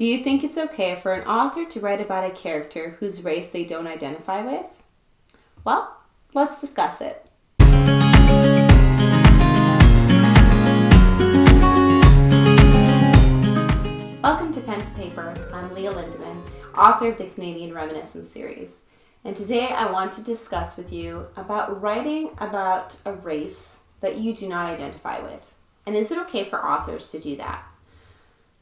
Do you think it's okay for an author to write about a character whose race they don't identify with? Well, let's discuss it. Welcome to Pen to Paper. I'm Leah Lindeman, author of the Canadian Reminiscence series. And today I want to discuss with you about writing about a race that you do not identify with. And is it okay for authors to do that?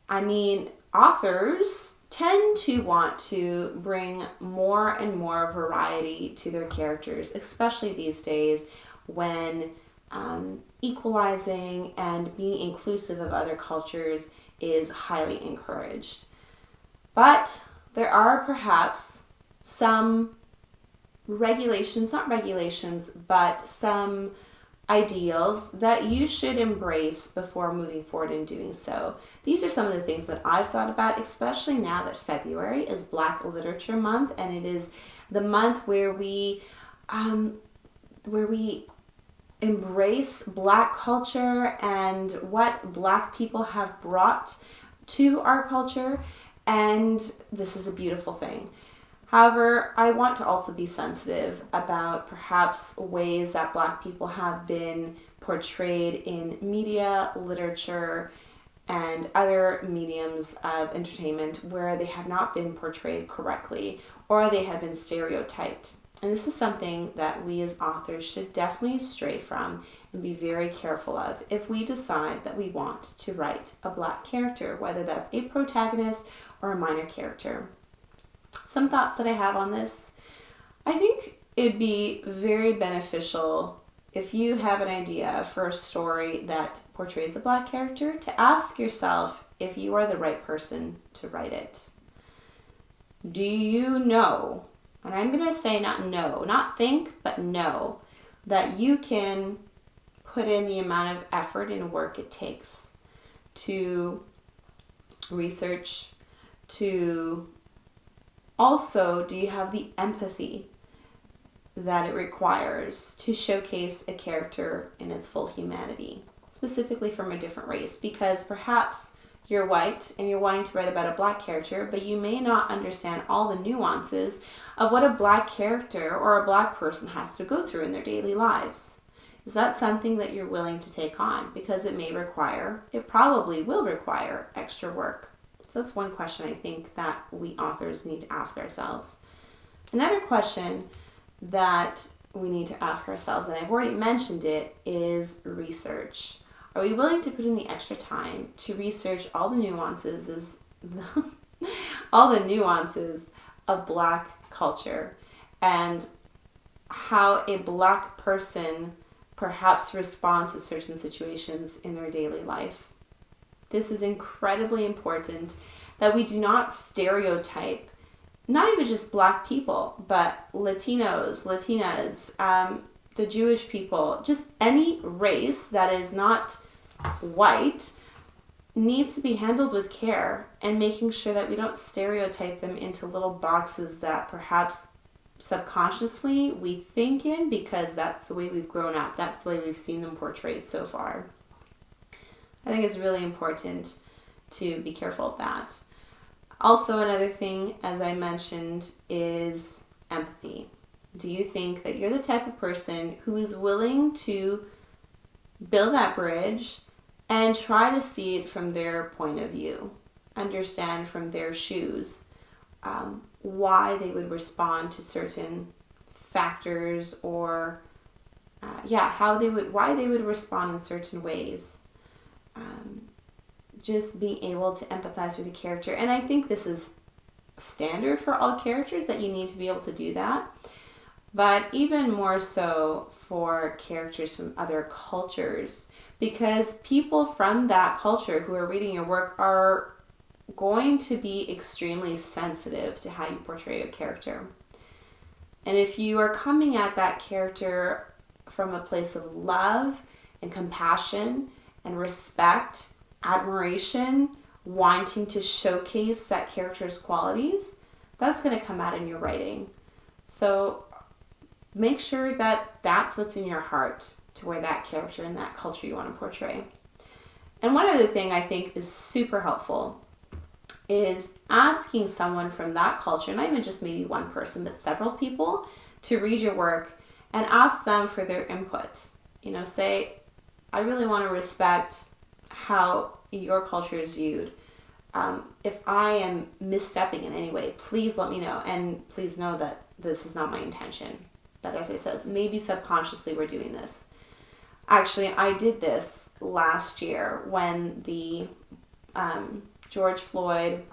I mean, authors tend to want to bring more and more variety to their characters, especially these days when equalizing and being inclusive of other cultures is highly encouraged. But there are perhaps some but some ideals that you should embrace before moving forward in doing so. These are some of the things that I've thought about, especially now that February is Black Literature Month, and it is the month where we embrace Black culture and what Black people have brought to our culture, and this is a beautiful thing. However, I want to also be sensitive about perhaps ways that Black people have been portrayed in media, literature, and other mediums of entertainment where they have not been portrayed correctly or they have been stereotyped. And this is something that we as authors should definitely stray from and be very careful of if we decide that we want to write a Black character, whether that's a protagonist or a minor character. Some thoughts that I have on this. I think it'd be very beneficial if you have an idea for a story that portrays a Black character to ask yourself if you are the right person to write it. Do you know, and I'm going to say not know, not think, but know, that you can put in the amount of effort and work it takes to research, to also, do you have the empathy that it requires to showcase a character in its full humanity, specifically from a different race? Because perhaps you're white and you're wanting to write about a Black character, but you may not understand all the nuances of what a Black character or a Black person has to go through in their daily lives. Is that something that you're willing to take on? Because it probably will require extra work. So that's one question I think that we authors need to ask ourselves. Another question that we need to ask ourselves, and I've already mentioned it, is research. Are we willing to put in the extra time to research all the nuances of Black culture and how a Black person perhaps responds to certain situations in their daily life? This is incredibly important that we do not stereotype, not even just Black people, but Latinos, Latinas, the Jewish people, just any race that is not white needs to be handled with care, and making sure that we don't stereotype them into little boxes that perhaps subconsciously we think in because that's the way we've grown up, that's the way we've seen them portrayed so far. I think it's really important to be careful of that. Also, another thing, as I mentioned, is empathy. Do you think that you're the type of person who is willing to build that bridge and try to see it from their point of view, understand from their shoes why they would respond to certain factors, or why they would respond in certain ways? Just being able to empathize with the character. And I think this is standard for all characters, that you need to be able to do that. But even more so for characters from other cultures, because people from that culture who are reading your work are going to be extremely sensitive to how you portray a character. And if you are coming at that character from a place of love and compassion and respect, admiration, wanting to showcase that character's qualities, that's going to come out in your writing. So make sure that that's what's in your heart to wear that character and that culture you want to portray. And one other thing I think is super helpful is asking someone from that culture, not even just maybe one person, but several people, to read your work and ask them for their input. You know, say, I really want to respect how your culture is viewed. If I am misstepping in any way, please let me know. And please know that this is not my intention. But as I said, maybe subconsciously we're doing this. Actually, I did this last year when the George Floyd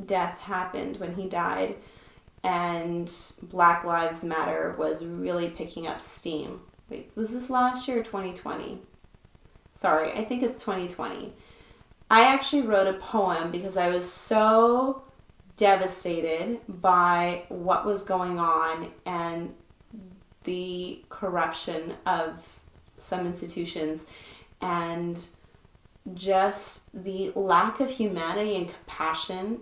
death happened, when he died, and Black Lives Matter was really picking up steam. Wait, was this last year or 2020? Sorry, I think it's 2020. I actually wrote a poem because I was so devastated by what was going on and the corruption of some institutions and just the lack of humanity and compassion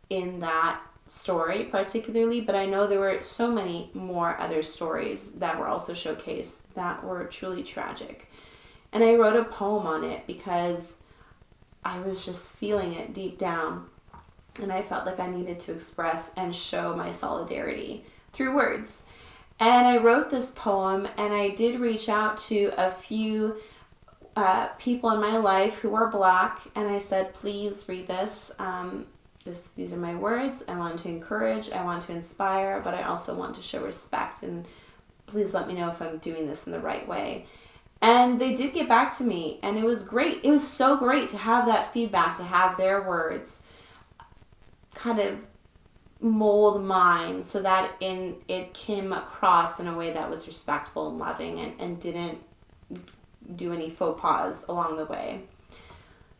in that story particularly, but I know there were so many more other stories that were also showcased that were truly tragic. And I wrote a poem on it because I was just feeling it deep down, and I felt like I needed to express and show my solidarity through words. And I wrote this poem, and I did reach out to a few people in my life who are Black, and I said, please read this. These are my words. I want to encourage, I want to inspire, but I also want to show respect, and please let me know if I'm doing this in the right way. And they did get back to me, and it was great. It was so great to have that feedback, to have their words kind of mold mine so that it came across in a way that was respectful and loving and didn't do any faux pas along the way.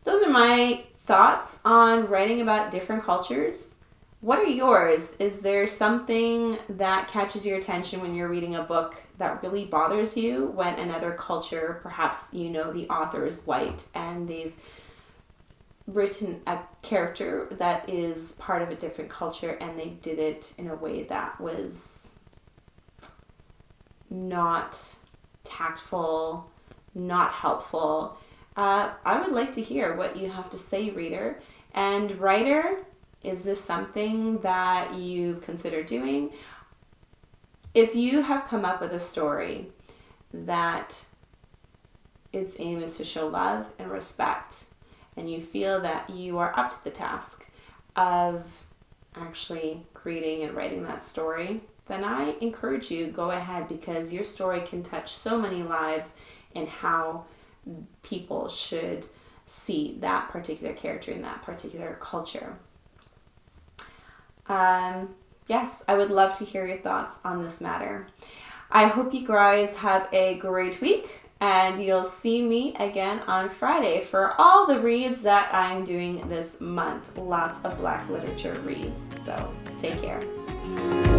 Those are my thoughts on writing about different cultures. What are yours? Is there something that catches your attention when you're reading a book that really bothers you when another culture, perhaps you know the author is white and they've written a character that is part of a different culture and they did it in a way that was not tactful, not helpful? I would like to hear what you have to say, reader. And writer, is this something that you've considered doing? If you have come up with a story that its aim is to show love and respect, and you feel that you are up to the task of actually creating and writing that story, then I encourage you, go ahead, because your story can touch so many lives in how people should see that particular character in that particular culture. Yes, I would love to hear your thoughts on this matter. I hope you guys have a great week, and you'll see me again on Friday for all the reads that I'm doing this month. Lots of Black literature reads. So take care.